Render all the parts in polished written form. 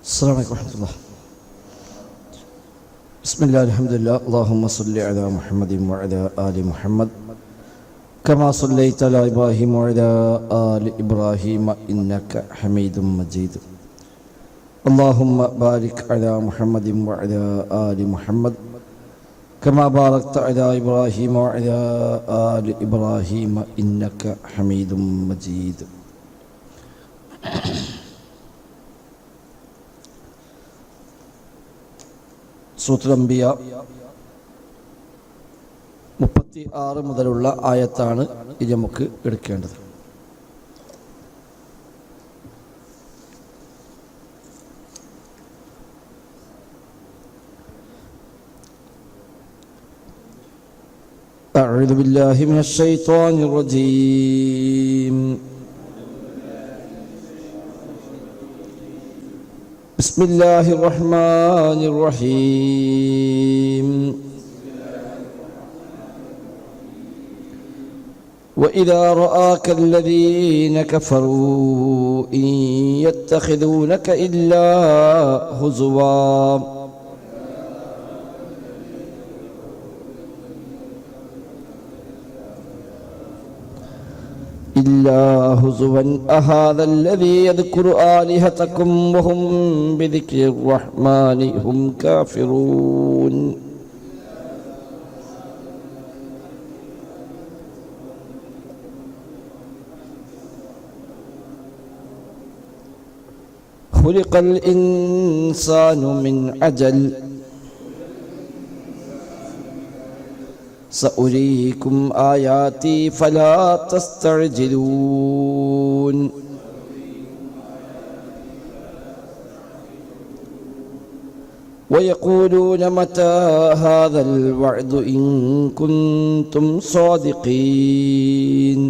السلام عليكم ورحمة الله. بسم الله الحمد لله. اللهم صل على محمد وعلى آل محمد كما صليت على إبراهيم وعلى آل إبراهيم إنك حميد مجيد. اللهم بارك على محمد وعلى آل محمد كما باركت على إبراهيم وعلى آل إبراهيم إنك حميد مجيد. സൂറത്തുൽ അംബിയ 36 മുതലുള്ള ആയത്താണ് ഇത് നമുക്ക് എടുക്കേണ്ടത്. أعوذ بالله من الشيطان الرجيم. بسم الله الرحمن الرحيم. وإذا رآك الذين كفروا إن يتخذونك إلا هزوا أهذا الذي يذكر آلهتكم وهم بذكر الرحمن هم كافرون. خلق الإنسان من عجل سأريكم آياتي فلا تستعجلون. ويقولون متى هذا الوعد إن كنتم صادقين.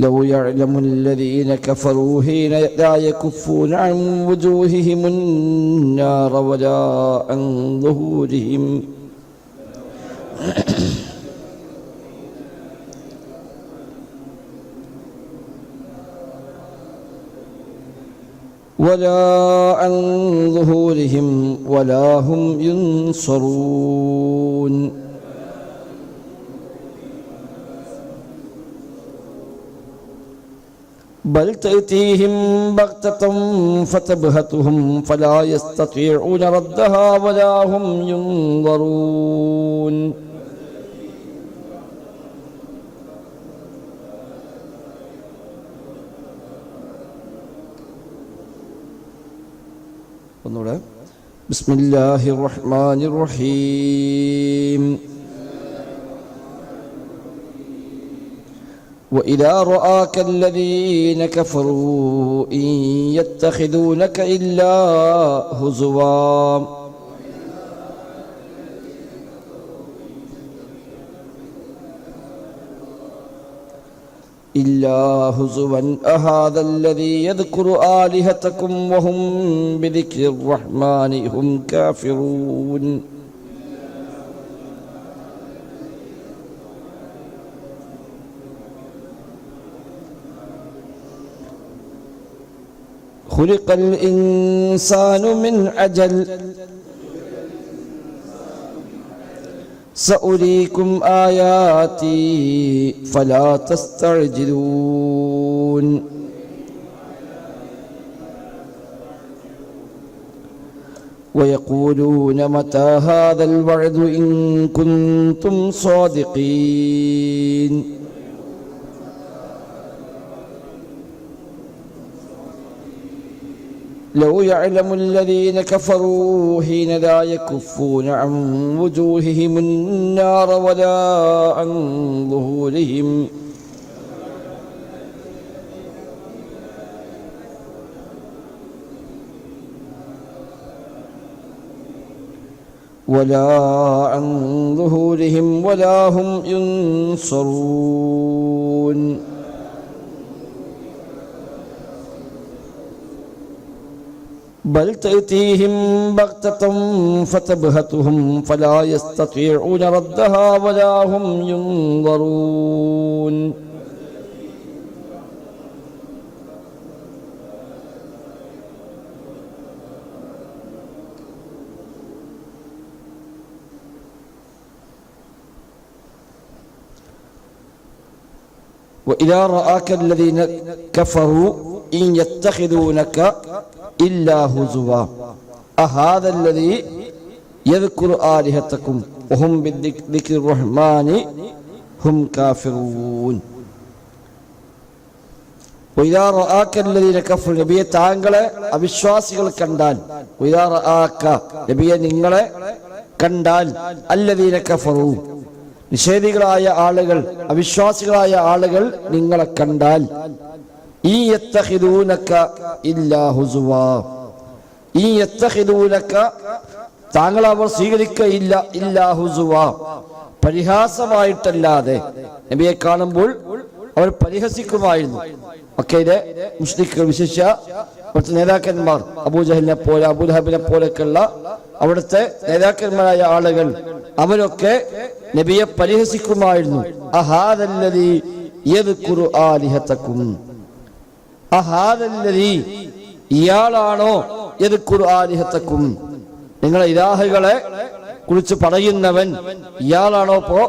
لو يعلم الذين كفروا حين لا يكفون عن وجوههم النار ولا عن ظهورهم ولا هم ينصرون. بل تأتيهم بغتة فتبهتهم فلا يستطيعون ردها ولا هم ينظرون. بسم الله الرحمن الرحيم. وإذا رآك الذين كفروا إن يتخذونك إلا هزوا أهذا الذي يذكر آلهتكم وهم بذكر الرحمن هم كافرون. خلق الإنسان من عجل سأريكم آياتي فلا تستعجلون. ويقولون متى هذا الوعد إن كنتم صادقين. لو يعلم الذين كفروا حين لا يكفون عن وجوههم النار ولا عن ظهورهم ولا هم ينصرون. بل تأتيهم بغتة فتبهتهم فلا يستطيعون ردها ولا هم ينظرون. وإذا رآك الذين كفروا إن يتخذونك إلا هزوا أهذا الذي يذكر آلهتكم وهم بذكر الرحمن هم كافرون. وإذا رآك الذين كفروا നബിയെ താങ്കളെ അവിശ്വാസികൾ കണ്ടാൽ وإذا رآك നബിയെ നിങ്ങളെ കണ്ടാൽ الذين كفروا നിഷേധികളായ ആളുകൾ അവിശ്വാസികളായ ആളുകൾ നിങ്ങളെ കണ്ടാൽ ഈ യത്തഖിദൂനക ഇല്ലാ ഹുസുവാ ഈ യത്തഖിദൂനക താങ്കൾ അവർ സ്വീകരിക്കയില്ല ഇല്ലാ ഹുസുവാ പരിഹാസമായിട്ടല്ലാതെ. നബിയെ കാണുമ്പോൾ അവർ പരിഹസിക്കുമായിരുന്നു. മക്കയിലെ മുശ്രിക്കുകൾ, വിശേഷ അവിടുത്തെ നേതാക്കന്മാർ, അബൂജഹലിനെ പോലെ അബൂലഹബിനെ പോലെയൊക്കെയുള്ള അവിടുത്തെ നേതാക്കന്മാരായ ആളുകൾ അവരൊക്കെ നബിയെ പരിഹസിക്കുമായിരുന്നു. അഹാദല്ലദീ യദ്കുറു ആലിഹതകും, അഹാദല്ലദീ ഇയാളാണോ യദ്കുറു ആലിഹതകും നിങ്ങളെ ഇലാഹുകളെ കുറിച്ച് പറയുന്നവൻ ഇയാളാണോ ഇപ്പോ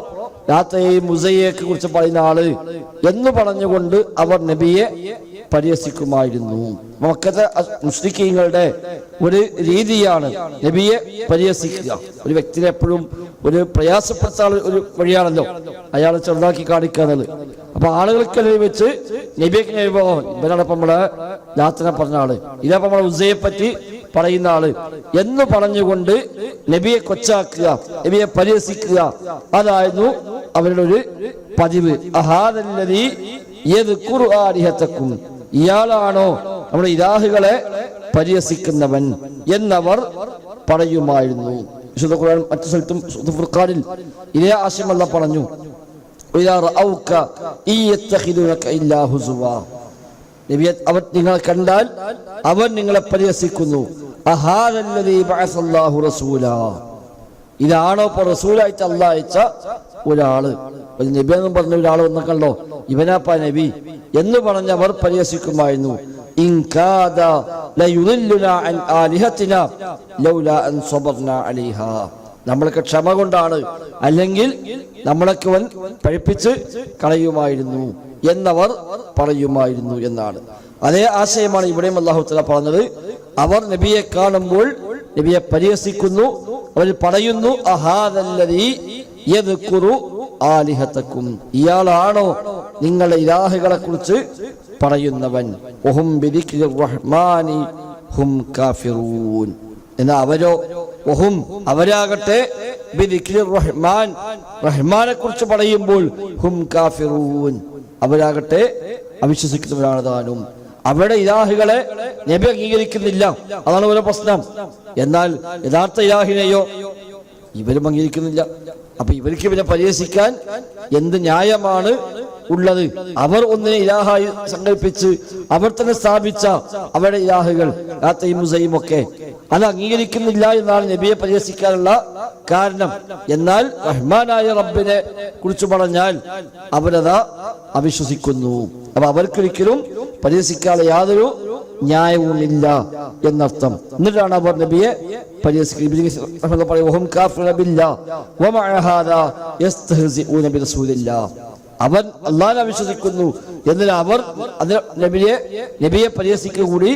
ലാത്തയെയും ഉസയെ കുറിച്ച് പറയുന്ന ആള് എന്ന് പറഞ്ഞുകൊണ്ട് അവർ നബിയെ പരിഹസിക്കുമായിരുന്നു. മക്കത്തെ മുശ്രിക്കീങ്ങളുടെ ഒരു രീതിയാണ് നബിയെ പരിഹസിക്കുക. ഒരു വ്യക്തിനെ എപ്പോഴും ഒരു പ്രയാസപ്പെടുത്ത ഒരു വഴിയാണല്ലോ അയാളെ ചെറുതാക്കി കാണിക്കുക എന്നുള്ളത്. അപ്പൊ ആളുകൾക്കിടയിൽ വെച്ച് നബിയൊക്കെ ഇവരാണിപ്പോ നമ്മളെ ലാത്തിനെ പറഞ്ഞ ആള്, ഇതപ്പോ നമ്മളെ ഉസയെ പറ്റി പറയുന്ന ആള് എന്ന് പറഞ്ഞുകൊണ്ട് നബിയെ കൊച്ചാക്കുക, നബിയെ പരിഹസിക്കുക, അതായിരുന്നു അവരുടെ ഒരു പതിവ്. അഹാദല്ലദീ യദ്കുറു ആലിഹതകും ഇയാളാണോ നമ്മുടെ ഇലാഹുകളെ പരിഹസിക്കുന്നവൻ എന്നവർ പറയുമായിരുന്നു. വിശുദ്ധ ഖുർആൻ മറ്റു സ്ഥലത്തും ഫുർഖാനിൽ ഇതേ ആശയം അല്ലാഹു പറഞ്ഞു, ഇദാ റഔക യത്തഖിദൂനക ഇല്ലാ ഹുസുവാ നബിയെ അവർ നിങ്ങളെ കണ്ടാൽ അവർ നിങ്ങളെ പരിഹസിക്കുന്നു. അഹാദല്ലദീ ബഅസല്ലാഹു റസൂലാ ഇതാണോ ഇപ്പൊ റസൂലായിട്ട് അല്ലാഹ് അയച്ച ഒരാള്. നബി എന്നും പറഞ്ഞ ഒരാൾ വന്നല്ലോ, ഇവനാപ്പ നബി എന്ന് പറഞ്ഞവർ പരിഹസിക്കുമായിരുന്നു. ഇൻ കാദ ലയുദില്ലുനാ അൻ ആലിഹതിനാ ലൗലാ അൻ സബർനാ അലൈഹാ നമ്മൾക്ക് ക്ഷമ കൊണ്ടാണ്, അല്ലെങ്കിൽ നമ്മളൊക്കെ അവൻ പഴിപ്പിച്ച് കളയുമായിരുന്നു എന്നവർ പറയുമായിരുന്നു എന്നാണ്. അതേ ആശയമാണ് ഇവിടെയും അല്ലാഹു തആല പറഞ്ഞത്. അവർ നബിയെ കാണുമ്പോൾ നബിയെ പരിഹസിക്കുന്നു. അവർ പറയുന്നു, അഹാദല്ലദീ യദ്കുറു ആലിഹതകും ഇയാളാണോ നിങ്ങളുടെ ഇലാഹുകളെ കുറിച്ച് പറയുന്നവൻ. വഹും ബിദിക്രിർ റഹ്മാനി ഹും കാഫിറൂൻ എന്നാ അവരോ വഹും അവരാകട്ടെ ബിദിക്രിർ റഹ്മാൻ റഹ്മാനെ കുറിച്ച് പറയുമ്പോൾ ഹും കാഫിറൂൻ അവരാകട്ടെ അവിശ്വസിക്കുന്നവരാണ് താനും. അവരുടെ ഇലാഹുകളെ നബി അംഗീകരിക്കുന്നില്ല, അതാണ് ഓരോ പ്രശ്നം. എന്നാൽ യഥാർത്ഥ ഇലാഹിനെയോ ഇവരും അംഗീകരിക്കുന്നില്ല. അപ്പൊ ഇവർക്ക് ഇവരെ പരിഹസിക്കാൻ എന്ത് ന്യായമാണ് ഉള്ളത്? അവർ ഒന്നിനെ ഇലാഹായി സങ്കല്പിച്ച് അവർ തന്നെ സ്ഥാപിച്ച അവരുടെ ഇലാഹുകൾ ലാത്തയും ഉസയും ഒക്കെ അത് അംഗീകരിക്കുന്നില്ല എന്നാണ് നബിയെ പരിഹസിക്കാനുള്ള കാരണം. എന്നാൽ റഹ്മാനായ റബ്ബിനെ കുറിച്ച് പറഞ്ഞാൽ അവരതാ അവിശ്വസിക്കുന്നു. അപ്പൊ അവർക്കൊരിക്കലും പരിഹസിക്കാതെ യാതൊരു ന്യായവുമില്ല എന്നർത്ഥം. എന്നിട്ടാണ് അവർ നബിയെ അവൻ അല്ലാഹുവിനെ വിശ്വസിക്കുന്നു എന്നാൽ അവർ നബിയെ പരിഹസിക്കുക കൂടി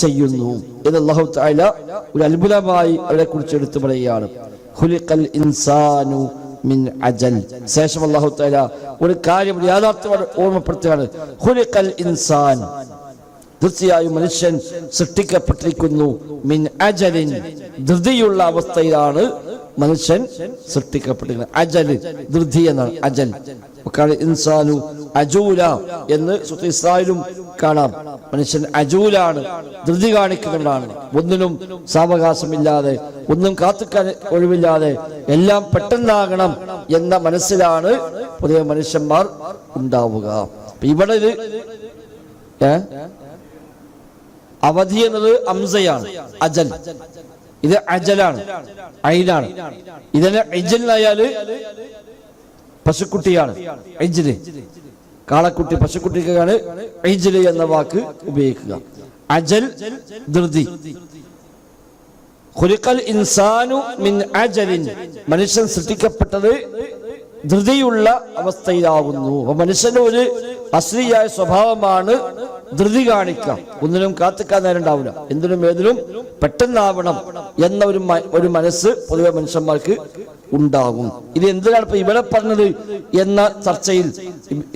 ചെയ്യുന്നു എന്ന് അല്ലാഹു തആല ഒരു അത്ഭുതമായി അവരെ കുറിച്ച് എടുത്തു പറയുകയാണ്. ഖുലിഖൽ ഇൻസാനു മിൻ അജൽ. ശേഷം അല്ലാഹു തആല ഒരു കാര്യം യാഥാർത്ഥ്യമായി ഓർമ്മപ്പെടുത്തുകയാണ്. ഖുലിഖൽ ഇൻസാൻ തീർച്ചയായും മനുഷ്യൻ സൃഷ്ടിക്കപ്പെട്ടിരിക്കുന്നു മിൻ അജലിൻ ധൃതിയുള്ള അവസ്ഥയിലാണ് മനുഷ്യൻ സൃഷ്ടിക്കപ്പെട്ടിരിക്കുന്നത്. അജൽ ധൃതി എന്നാണ് അജൽ. ഇൻസാനു അജൂല എന്ന് സൂറത്ത് ഇസ്രായിലും കാണാം. മനുഷ്യൻ അജൂലാണ്, ധൃതി കാണിക്കുന്നവനാണ്. ഒന്നിനും സാവകാശമില്ലാതെ, ഒന്നും കാത്തുക്കാൻ ഒഴിവില്ലാതെ എല്ലാം പെട്ടെന്നാകണം എന്ന മനസ്സിലാണ് പൊതുവെ മനുഷ്യന്മാർ ഉണ്ടാവുക. ഇവിടെ ഇത് അവധി എന്നത് അംസയാണ്, അജൽ. ഇത് അജലാണ്, ഐനാണ്. ഇതിന് ഇജലായാല് പശുക്കുട്ടിയാണ്. ഇജ്ല് കാളക്കുട്ടി, പശുക്കുട്ടിക്കാണ് ഇജ്ല് എന്ന വാക്ക് ഉപയോഗിക്കുക. അജൽ ധൃതി. ഖുലിഖൽ ഇൻസാനു മിൻ അജലിൻ മനുഷ്യൻ സൃഷ്ടിക്കപ്പെട്ടത് ധൃതിയുള്ള അവസ്ഥയിലാകുന്നു. അപ്പൊ മനുഷ്യന്റെ ഒരു അശ്ലീയായ സ്വഭാവമാണ് ധൃതി കാണിക്കാം. ഒന്നിനും കാത്തിക്കാൻ നേരം ഉണ്ടാവില്ല, എന്തിനും ഏതിനും പെട്ടെന്നാവണം എന്ന ഒരു മനസ്സ് പൊതുവെ മനുഷ്യന്മാർക്ക് ഉണ്ടാകും. ഇത് എന്തിനാണ് ഇപ്പൊ ഇവിടെ പറഞ്ഞത് എന്ന ചർച്ചയിൽ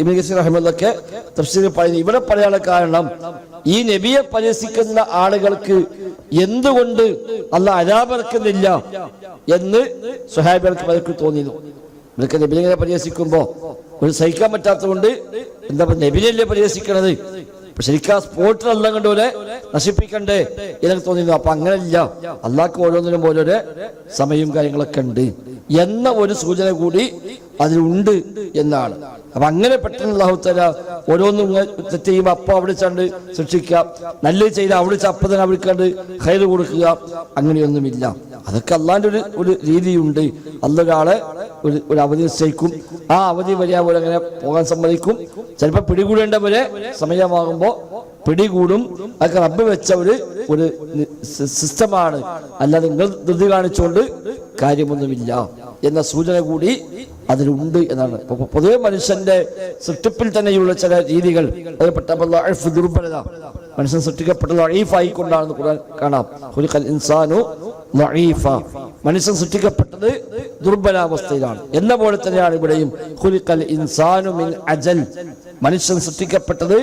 ഇബ്നു കസീർ റഹിമഹുള്ളാഹ് തഫ്സീറിൽ പറയുന്നത്, ഇവിടെ പറയാനുള്ള കാരണം ഈ നബിയെ പരിഹസിക്കുന്ന ആളുകൾക്ക് എന്തുകൊണ്ട് അല്ലാഹ് അദാബ് ഇറക്കുന്നില്ല എന്ന് സ്വഹാബികൾക്ക് പലർക്കും തോന്നിയിരുന്നു. ഇവർക്ക് നബിയെ പരിഹസിക്കുമ്പോ ഒരു സഹിക്കാൻ പറ്റാത്തതുകൊണ്ട് എന്താ നബിയല്ലേ പരിഹസിക്കണത്, ശരിക്കും ആ സ്പോട്ടിൽ കണ്ടുപോലെ നശിപ്പിക്കണ്ടേ എന്നൊക്കെ തോന്നിയിരുന്നു. അപ്പൊ അങ്ങനെയില്ല, അള്ളാഹ്ക്ക് ഓരോന്നിനും ഓരോരോ സമയവും കാര്യങ്ങളൊക്കെ ഉണ്ട് എന്ന ഒരു സൂചന കൂടി അതിലുണ്ട് എന്നാണ്. അപ്പൊ അങ്ങനെ പെട്ടെന്ന് അല്ലാഹു തആല ഓരോന്നും തെറ്റ് ചെയ്യുമ്പോൾ അപ്പൊ അവിടെ ചണ്ട് ശിക്ഷിക്കുക, നല്ലത് ചെയ്ത് അവിടെ അപ്പൊ തന്നെ അവിടെക്കണ്ട് ഖൈർ കൊടുക്കുക, അങ്ങനെയൊന്നുമില്ല. അതൊക്കെ അള്ളാന്റെ ഒരു രീതിയുണ്ട്. അല്ലാഹ് ഒരാളെ ഒരു അവധി നിശ്ചയിക്കും, ആ അവധി വരിക പോലെ അങ്ങനെ പോകാൻ സമ്മതിക്കും. ചിലപ്പോൾ പിടികൂടേണ്ടവരെ സമയമാകുമ്പോൾ പിടികൂടും. അതൊക്കെ റബ്ബ് വെച്ച ഒരു സിസ്റ്റമാണ്, അല്ലാതെ നിങ്ങൾ ധൃതി കാണിച്ചുകൊണ്ട് കാര്യമൊന്നുമില്ല എന്ന സൂചന കൂടി അതിലുണ്ട് എന്നാണ്. പൊതുവെ മനുഷ്യന്റെ സൃഷ്ടിപ്പിൽ തന്നെയുള്ള ചില രീതികൾ അതിൽപ്പെട്ട ദുർബലത, മനുഷ്യൻ സൃഷ്ടിക്കപ്പെട്ടത് ലഈഫായിക്കൊണ്ടാണെന്ന് ഖുർആൻ കാണാം. ഖുലിഖൽ ഇൻസാനു ലഈഫ, മനുഷ്യൻ സൃഷ്ടിക്കപ്പെട്ടത് ദുർബലാവസ്ഥയിലാണ് എന്ന പോലെ തന്നെയാണ് ഇവിടെയും ഖുലിഖൽ ഇൻസാനു മിൻ അജൽ, മനുഷ്യൻ സൃഷ്ടിക്കപ്പെട്ടത്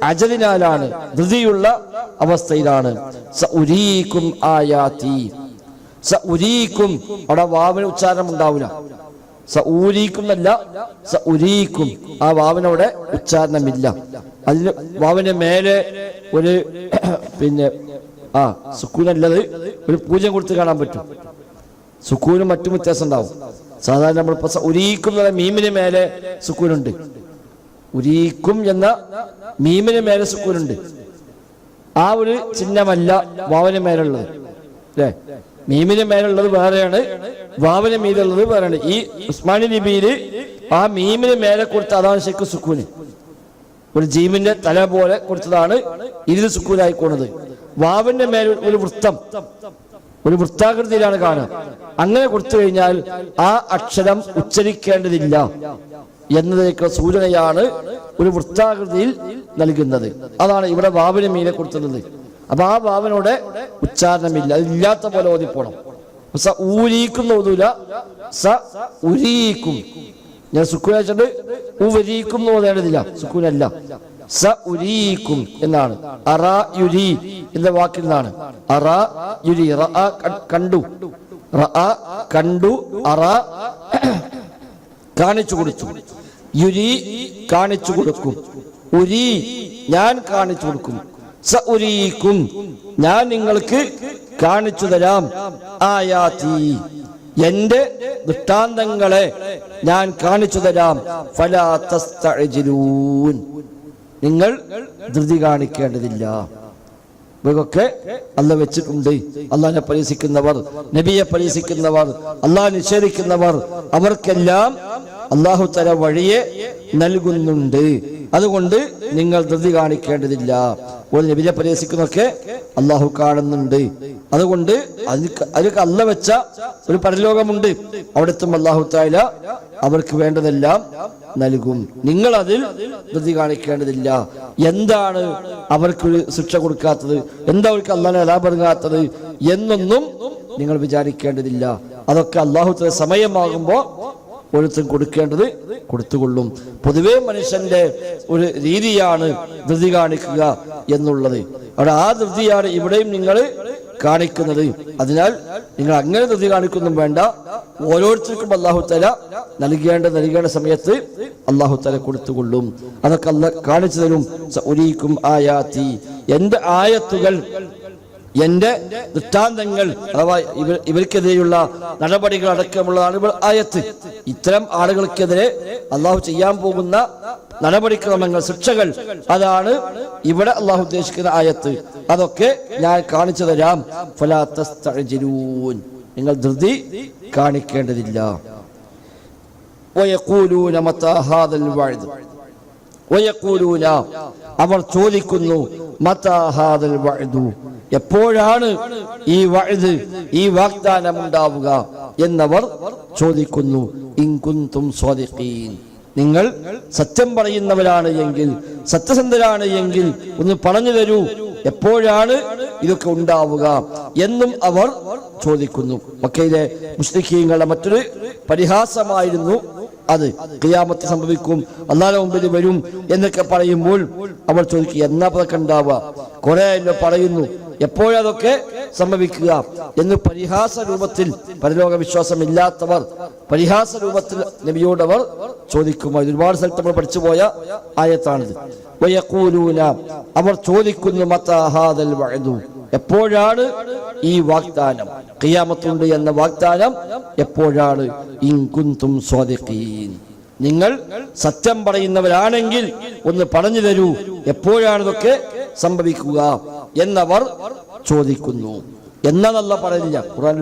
അജലിനാലാണ്, ധൃതിയുള്ള അവസ്ഥയിലാണ്. സഉരീകും ആയാതി, സഉരീകും അവിടെ വാവിന് ഉച്ചാരണം ഉണ്ടാവില്ല, സഊരീക്കും എന്നല്ല സഉരീക്കും, ആ വാവിനവിടെ ഉച്ചാരണമില്ല. അതിന് വാവിന് മേലെ ഒരു പിന്നെ സുക്കൂനല്ലത് ഒരു പൂജ്യം കൊടുത്ത് കാണാൻ പറ്റും. സുക്കൂനും മറ്റും വ്യത്യാസം ഉണ്ടാവും. സാധാരണ നമ്മളിപ്പോ ഉരീക്കും എന്ന മീമിന് മേലെ സുക്കൂനുണ്ട്, ഉരീക്കും എന്ന മീമിന് മേലെ സുക്കൂനുണ്ട്. ആ ഒരു ചിഹ്നമല്ല വാവിന് മേലുള്ളത് അല്ലേ. മീമിന് മേലുള്ളത് വേറെയാണ്, വാവിന് മീതുള്ളത് വേറെയാണ്. ഈ ഉസ്മാനി ലിപിയില് ആ മീമിന് മേലെ കൊടുത്ത അതാണ് ശരിക്കും സുക്കൂന്, ഒരു ജീമിന്റെ തല പോലെ കൊടുത്തതാണ് ഇരുത് സുക്കൂനായിക്കോണത്. വാവിന്റെ മേൽ ഒരു വൃത്തം, ഒരു വൃത്താകൃതിയിലാണ് കാണുക. അങ്ങനെ കൊടുത്തു കഴിഞ്ഞാൽ ആ അക്ഷരം ഉച്ചരിക്കേണ്ടതില്ല എന്നതിനേക്കുള്ള സൂചനയാണ് ഒരു വൃത്താകൃതിയിൽ നൽകുന്നത്. അതാണ് ഇവിടെ വാവിന് മീനെ കൊടുത്തുള്ളത്. അപ്പൊ ആ വാവിനോടെ ഉച്ചാരണമില്ല, അതില്ലാത്ത പോലെ ഓതിപ്പോണം. സ ഊരീക്കും ഓതൂല, സ ഉരീക്കും. ഞാൻ സുക്കൂൻ വെച്ചിട്ട് ഉരീക്കും ഓതേണ്ടതില്ല, സുക്കൂനല്ല, സ ഉരീക്കും എന്നാണ്. അറ യുരി എന്ന വാക്കിൽ നിന്നാണ് അറ യുരി. കണ്ടു, കണ്ടു, അറ കാണിച്ചു കൊടുത്തു, യുരി കാണിച്ചു കൊടുക്കും, ഉരി ഞാൻ കാണിച്ചു കൊടുക്കും, സഉരീക്കും ഞാൻ നിങ്ങൾക്ക് കാണിച്ചു തരാം, ആയാതി എന്റെ ദൃഷ്ടാന്തങ്ങളെ ഞാൻ കാണിച്ചു തരാം, ഫലാ തസ്തഅജിലൂൻ നിങ്ങൾ ധൃതി കാണിക്കേണ്ടതില്ല. ഇവരൊക്കെ അല്ലാഹ് വെച്ചിട്ടുണ്ട്. അള്ളാഹിനെ പരിഹസിക്കുന്നവർ, നബിയെ പരിഹസിക്കുന്നവർ, അള്ളാഹ് നിഷേധിക്കുന്നവർ, അവർക്കെല്ലാം അല്ലാഹു തആല വഴിയെ നൽകുന്നുണ്ട്. അതുകൊണ്ട് നിങ്ങൾ ധൃതി കാണിക്കേണ്ടതില്ല. ഒരു നബിയെ പരിഹസിക്കുന്നൊക്കെ അള്ളാഹു കാണുന്നുണ്ട്. അതുകൊണ്ട് അതിനൊക്കെ അല്ലാഹ് വെച്ച ഒരു പരലോകമുണ്ട്. അവിടെത്തും അല്ലാഹു തആല അവർക്ക് വേണ്ടതെല്ലാം നൽകും. നിങ്ങൾ അതിൽ ധൃതി കാണിക്കേണ്ടതില്ല. എന്താണ് അവർക്ക് ശിക്ഷ കൊടുക്കാത്തത്, എന്താ അവർക്ക് അല്ലാഹുവിനെ അദാബ് ഇറങ്ങാത്തത് എന്നൊന്നും നിങ്ങൾ വിചാരിക്കേണ്ടതില്ല. അതൊക്കെ അല്ലാഹു തആല സമയമാകുമ്പോ ഓരോരുത്തരും കൊടുക്കേണ്ടത് കൊടുത്തുകൊള്ളും. പൊതുവേ മനുഷ്യന്റെ ഒരു രീതിയാണ് ധൃതി കാണിക്കുക എന്നുള്ളത്. അവിടെ ആ ധൃതിയാണ് ഇവിടെയും നിങ്ങൾ കാണിക്കുന്നത്. അതിനാൽ നിങ്ങൾ അങ്ങനെ ധൃതി കാണിക്കൊന്നും വേണ്ട. ഓരോരുത്തർക്കും അല്ലാഹു തആല നൽകേണ്ട സമയത്ത് അല്ലാഹു തആല കൊടുത്തുകൊള്ളും. അതൊക്കെ അല്ലാഹ് കാണിച്ചു തരും. സഉരീക്കും ആയാതി, എന്റെ ആയത്തുകൾ, എന്റെ ദൃഷ്ടാന്തങ്ങൾ, അഥവാ ഇവർക്കെതിരെയുള്ള നടപടികൾ അടക്കമുള്ളതാണ് ഇവർ ആയത്ത്. ഇത്തരം ആളുകൾക്കെതിരെ അള്ളാഹു ചെയ്യാൻ പോകുന്ന നടപടിക്രമങ്ങൾ, ശിക്ഷകൾ, അതാണ് ഇവിടെ അള്ളാഹു ഉദ്ദേശിക്കുന്ന ആയത്ത്. അതൊക്കെ ഞാൻ കാണിച്ചു തരാം. ഫലാ തസ്തഅജിലൂൻ നിങ്ങൾ ധൃതി കാണിക്കേണ്ടതില്ല. വയഖൂലൂന മതാ ഹാദൽ വഅദ്, വയഖൂലൂന അവർ ചോദിക്കുന്നു, മതാ ഹാദൽ വഅദു എപ്പോഴാണ് ഈ വഅദ്, ഈ വാഗ്ദാനം ഉണ്ടാവുക എന്നവർ ചോദിക്കുന്നു. ഇൻ കുൻതും സ്വാദിഖീൻ. നിങ്ങൾ സത്യം പറയുന്നവരാണ് എങ്കിൽ, സത്യസന്ധരാണ് എങ്കിൽ ഒന്ന് പറഞ്ഞു തരൂ, എപ്പോഴാണ് ഇതൊക്കെ ഉണ്ടാവുക എന്നും അവർ ചോദിക്കുന്നു. മക്കയിലെ മുശ്രിക്കീങ്ങളുടെ മറ്റൊരു പരിഹാസമായിരുന്നു അത്. ഖിയാമത്ത് സംഭവിക്കും, അല്ലാഹുവിന്റെ മുമ്പിൽ വരും എന്നൊക്കെ പറയുമ്പോൾ അവർ ചോദിക്കുക, എന്നാ അതൊക്കെ ഉണ്ടാവുക? കുറെ പറയുന്നു, എപ്പോഴതൊക്കെ സംഭവിക്കുക എന്ന് പരിഹാസ രൂപത്തിൽ പരലോക വിശ്വാസമില്ലാത്തവർ പരിഹാസ രൂപത്തിൽ നബിയോടവർ ചോദിക്കുമോ. ഒരുപാട് സ്ഥലത്ത് നമ്മൾ പഠിച്ചു പോയ ആയത്താണിത്. വയഖൂലൂന, അവർ ചോദിക്കുന്നു, മതാ ഹാദൽ വഅദു, എപ്പോഴാണ് ഈ വാഗ്ദാനം, ഖിയാമത്തുണ്ട് എന്ന വാഗ്ദാനം എപ്പോഴാണ്? ഇൻ കുൻതും സ്വാദിഖീൻ, നിങ്ങൾ സത്യം പറയുന്നവരാണെങ്കിൽ ഒന്ന് പറഞ്ഞു തരൂ, എപ്പോഴാണ് ഇതൊക്കെ സംഭവിക്കുക എന്നവർ ചോദിക്കുന്നു. എന്നല്ല പറയുന്നില്ല. ഖുർആൻ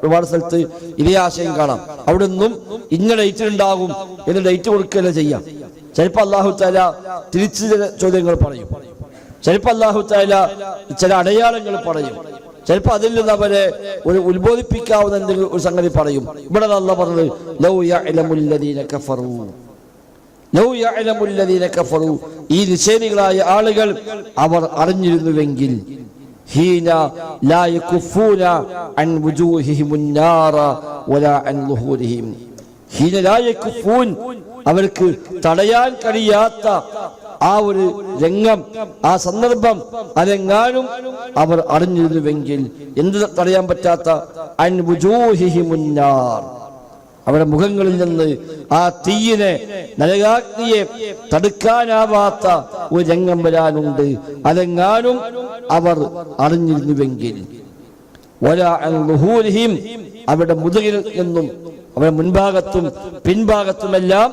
ഒരുപാട് സ്ഥലത്ത് ഇതേ ആശയം കാണാം. അവിടെ നിന്നും ഇന്ന ഡേറ്റ് ഉണ്ടാകും എന്ന് ഡേറ്റ് കൊടുക്കുകയല്ല ചെയ്യാം. ചിലപ്പോൾ അല്ലാഹു തആല തിരിച്ച് ചില ചോദ്യങ്ങൾ പറയും, ചിലപ്പോൾ അല്ലാഹു തആല ചില അടയാളങ്ങൾ പറയും, ചിലപ്പോൾ അതിൽ നിന്ന് അവരെ ഒരു ഉത്ബോധിപ്പിക്കാവുന്ന എന്തെങ്കിലും ഒരു സംഗതി പറയും. ഇവിടെ അല്ലാഹു പറഞ്ഞത്, ലൗ യഅലമുല്ലദീന കഫറൂ, ലൗ യഅലമുല്ലദീന കഫറൂ, ഈ നിഷേധികളായ ആളുകൾ അവർ അറിഞ്ഞിരുന്നുവെങ്കിൽ, ഹീന ലാ യകുഫൂന അൻ വുജൂഹിഹിമുൻ നാറ വലാ അൻ ളുഹൂരിഹിം, ഹീന ലാ യകുഫൂൻ, അവർക്ക് തടയാൻ കഴിയാത്ത ആ ഒരു രംഗം, ആ സന്ദർഭം അതെങ്ങാനും അവർ അറിഞ്ഞിരുന്നുവെങ്കിൽ, എന്ത് തടയാൻ പറ്റാത്ത? അൻ വുജൂഹിഹിമുൻ നാർ, അവരുടെ മുഖങ്ങളിൽ നിന്ന് ആ തീയിനെ, നരകാഗ്നിയെ തടുക്കാനാവാത്ത ഒരു രംഗം വരാനുണ്ട്, അതെങ്ങാനും അവർ അറിഞ്ഞിരുന്നുവെങ്കിൽ. വലാ അൻ ളുഹൂരിഹിം, അവരുടെ മുതുകിൽ നിന്നും, അവരുടെ മുൻഭാഗത്തും പിൻഭാഗത്തുമെല്ലാം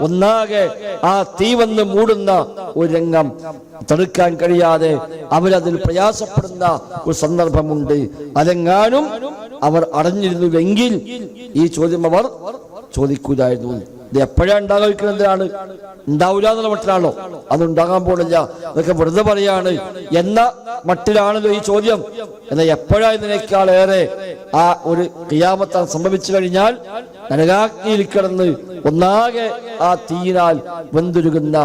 ഒന്നാകെ ആ തീ വന്ന് മൂടുന്ന ഒരു രംഗം തടുക്കാൻ കഴിയാതെ അവരതിൽ പ്രയാസപ്പെടുന്ന ഒരു സന്ദർഭമുണ്ട്. അതെങ്ങാനും അവർ അറിഞ്ഞിരുന്നുവെങ്കിൽ ഈ ചോദ്യം അവർ ചോദിക്കൂലായിരുന്നു. ഇത് എപ്പോഴാണ് ഉണ്ടാകാതിരിക്കുന്നതിനാണ്? ഉണ്ടാവില്ല എന്നുള്ള മട്ടിലാണോ? അതുണ്ടാകാൻ പോണില്ല, അതൊക്കെ വെറുതെ പറയാണ് എന്ന മട്ടിലാണല്ലോ ഈ ചോദ്യം. എന്നാൽ എപ്പോഴായതിനേക്കാളേറെ ആ ഒരു ഖിയാമത്ത് സംഭവിച്ചു കഴിഞ്ഞാൽ നരകാഗ്നിയിൽ കിടന്ന് ഒന്നാകെ ആ തീയിനാൽ വെന്തുരുകുന്ന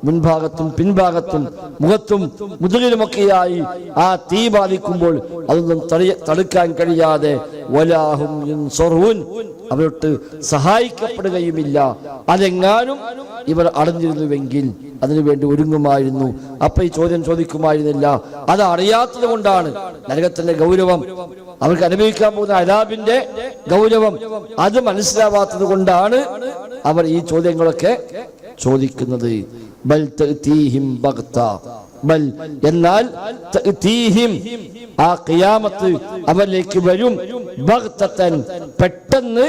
മുൻഭാഗത്തും പിൻഭാഗത്തും മുഖത്തും മുതുകിലുമൊക്കെയായി ആ തീ ബാധിക്കുമ്പോൾ അതൊന്നും തടുക്കാൻ കഴിയാതെ വലാഹും യുൻസറൂൻ, അവരോട്ട് സഹായിക്കപ്പെടുകയുമില്ല. അതെങ്ങാനും ഇവർ അറിഞ്ഞിരുന്നുവെങ്കിൽ അതിനുവേണ്ടി ഒരുങ്ങുമായിരുന്നു. അപ്പൊ ഈ ചോദ്യം ചോദിക്കുമായിരുന്നില്ല. അത് അറിയാത്തത് കൊണ്ടാണ് നരകത്തിന്റെ ഗൗരവം, അവർക്ക് അനുഭവിക്കാൻ പോകുന്ന അലാബിന്റെ ഗൗരവം അത് മനസ്സിലാവാത്തത് കൊണ്ടാണ് അവർ ഈ ചോദ്യങ്ങളൊക്കെ ചോദിക്കുന്നത്. ബൽ തഅതീഹിം ബഗ്ത, ബൽ എന്നാൽ തഅതീഹിം, ആ ഖിയാമത്ത് അവരിലേക്ക് വരും, ബഗ്തതൻ, പെട്ടെന്ന്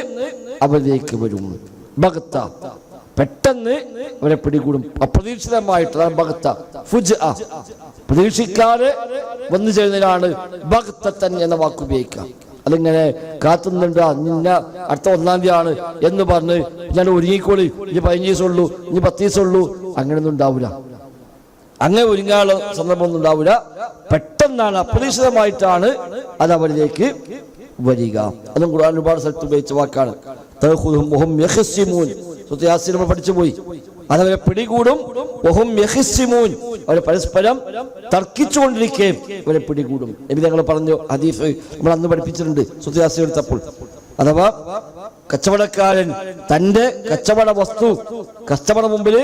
അവരിലേക്ക് വരും. ബഗ്ത, പെട്ടെന്ന് അവരെ പിടികൂടും, അപ്രതീക്ഷിതമായിട്ട്. ബഗ്ത, ഫുജ്അ, പ്രതീക്ഷിക്കാതെ വന്നു ചേരുന്നതിനാണ് ബഗ്തതൻ എന്ന വാക്ക് ഉപയോഗിക്കുക. അതിങ്ങനെ കാത്തുന്നുണ്ട്, നിന്ന അടുത്ത 1-ാം തീയതിയാണ് എന്ന് പറഞ്ഞ് ഞാൻ ഒരുങ്ങിക്കോളി, ഇനി 15 ദിവസമുള്ളൂ, ഇനി 10 ദിവസമുള്ളൂ, അങ്ങനെയൊന്നും ഉണ്ടാവില്ല. അങ്ങനെ ഒരുങ്ങാനുള്ള സന്ദർഭമൊന്നും ഉണ്ടാവില്ല. പെട്ടെന്നാണ്, അപ്രതീക്ഷിതമായിട്ടാണ് അത് അവരിലേക്ക് വരിക. അതും ഖുർആൻ ഒരുപാട് സ്ഥലത്ത് ഉപയോഗിച്ച വാക്കാണ്. നമ്മൾ പഠിച്ചുപോയി. അതവരെ പിടികൂടും, അവരെ പരസ്പരം തർക്കിച്ചുകൊണ്ടിരിക്കെ അവരെ പിടികൂടും. നബി തങ്ങൾ പറഞ്ഞു, ഹദീസ് നമ്മൾ അന്ന് പഠിപ്പിച്ചിട്ടുണ്ട് സുത്യാസി എടുത്തപ്പോൾ. അഥവാ കച്ചവടക്കാരൻ തന്റെ കച്ചവട വസ്തു കസ്റ്റമറുടെ മുമ്പിൽ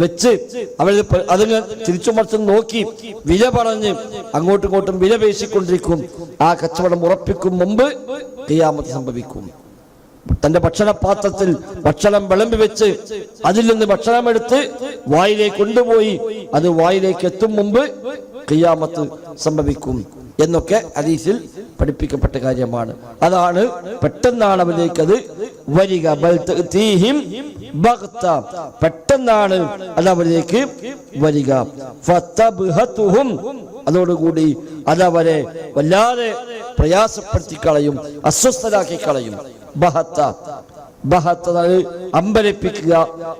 വെച്ച് അതിന് തിരിച്ചു മറിച്ചും നോക്കി വില പറഞ്ഞ് അങ്ങോട്ടും ഇങ്ങോട്ടും വില പേശിക്കൊണ്ടിരിക്കും. ആ കച്ചവടം ഉറപ്പിക്കും മുമ്പ് ഖിയാമത്ത് സംഭവിക്കും. തന്റെ ഭക്ഷണപാത്രത്തിൽ ഭക്ഷണം വിളമ്പി വെച്ച് അതിൽ നിന്ന് ഭക്ഷണം എടുത്ത് വായിലേക്ക് കൊണ്ടുപോയി അത് വായിലേക്ക് എത്തും മുമ്പ് ഖിയാമത്ത് സംഭവിക്കും എന്നൊക്കെ ഹദീസിൽ പഠിപ്പിക്കപ്പെട്ട കാര്യമാണ്. അതാണ് പെട്ടെന്നാണ് അവരിലേക്ക് അത് വരിക. പെട്ടെന്നാണ് അത് അവരിലേക്ക് വരിക. അതോടുകൂടി അതവരെ വല്ലാതെ പ്രയാസപ്പെടുത്തി കളയും, അസ്വസ്ഥരാക്കി കളയും. അമ്പരപ്പിക്കുക,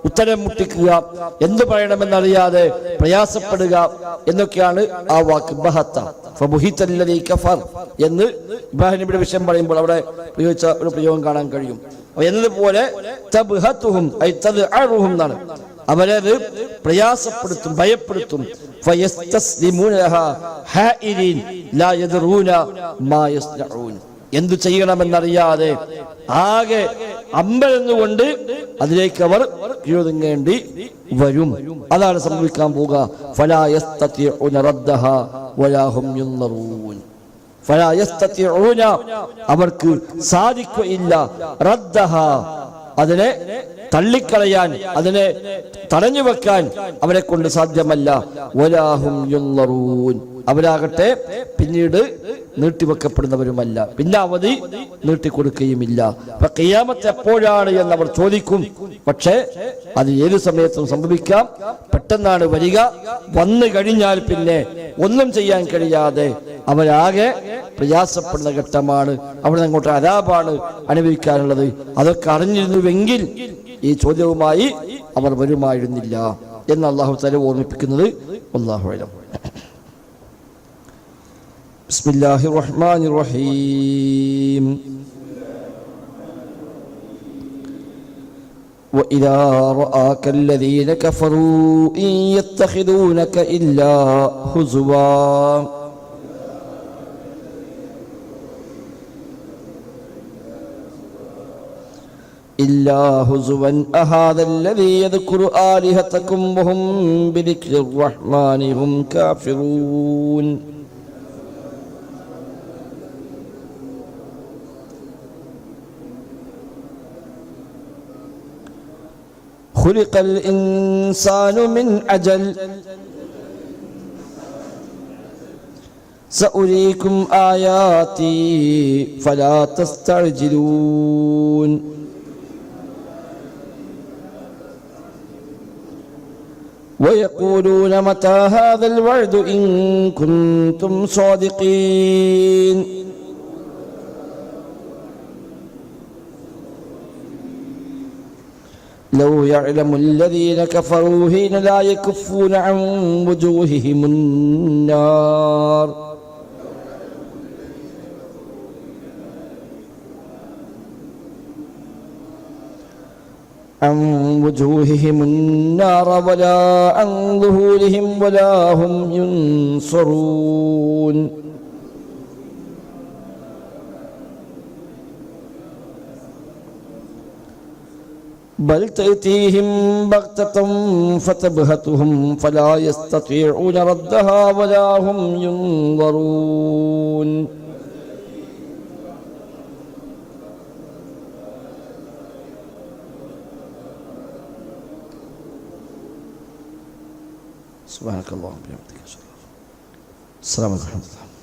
ഉത്തരം മുട്ടിക്കുക, എന്തു പറയണമെന്നറിയാതെ പ്രയാസപ്പെടുക എന്നൊക്കെയാണ് ആ വാക്ക് ബഹത്ത. എന്ന് ഇബ്രാഹിം നബിയുടെ വിഷയം പറയുമ്പോൾ അവിടെ പ്രയോഗിച്ച ഒരു പ്രയോഗം കാണാൻ കഴിയും. എന്നതുപോലെ തബ്ഹതുഹും ഐ തദ്അറുഹും എന്നാണ്. അവരത് പ്രയാസപ്പെടുത്തും, ഭയപ്പെടുത്തും. ഫയസ്തസ്ലിമൂന ലഹാ ഹായിരീൻ ലാ യദ്റൂന മാ യസ്നഊൻ. എന്തു ചെയ്യണമെന്നറിയാതെ ആകെ അമ്പരന്നുകൊണ്ട് അതിലേക്ക് അവർ കീഴൊതുങ്ങേണ്ടി വരും. അതാണ് സംഭവിക്കാൻ പോവുക. ഫലാ യസ്തതിഊന റദ്ദഹാ വലാ ഹും യുൻദറൂൻ. ഫലാ യസ്തതിഊന, അവർക്ക് സാധിക്കുകയില്ല, റദ്ദഹാ, അതിനെ തള്ളിക്കളയാൻ, അതിനെ തടഞ്ഞു വെക്കാൻ അവരെ കൊണ്ട് സാധ്യമല്ല. വലാ ഹും യുൻദറൂൻ, അവരാകട്ടെ പിന്നീട് നീട്ടിവെക്കപ്പെടുന്നവരുമല്ല, പിന്നെ അവധി നീട്ടിക്കൊടുക്കുകയുമില്ല. അപ്പൊ ഖിയാമത്ത് എപ്പോഴാണ് എന്നവർ ചോദിക്കും. പക്ഷേ അത് ഏത് സമയത്തും സംഭവിക്കാം. പെട്ടെന്നാണ് വരിക. വന്നു കഴിഞ്ഞാൽ പിന്നെ ഒന്നും ചെയ്യാൻ കഴിയാതെ അവരാകെ പ്രയാസപ്പെടുന്ന ഘട്ടമാണ്. അവിടെ നിന്ന് അങ്ങോട്ട് അദാബാണ് അനുഭവിക്കാനുള്ളത്. അതൊക്കെ അറിഞ്ഞിരുന്നുവെങ്കിൽ ഈ ചോദ്യവുമായി അവർ വരുമായിരുന്നില്ല എന്ന് അല്ലാഹു തആല ഓർമ്മിപ്പിക്കുന്നത്. വല്ലാഹു അലം. ബിസ്മില്ലാഹിർ റഹ്മാനിർ റഹീം. وإذا رآك الذين كفروا إن يتخذونك إلا هزوا أهذا الذي يذكر آلهتكم وهم بذكر الرحمن هم كافرون. خلق الإنسان من عجل سأريكم آياتي فلا تستعجلون. ويقولون متى هذا الوعد إن كنتم صادقين. لو يعلم الذين كفروا حين لا يكفون عن وجوههم النار ولا عن ظهورهم ولا هم ينصرون. بل تأتيهم بغتة فتبهتهم فلا يستطيعون ردها ولا هم ينظرون. سبحانك اللهم وبحمدك. السلام عليكم ورحمة الله.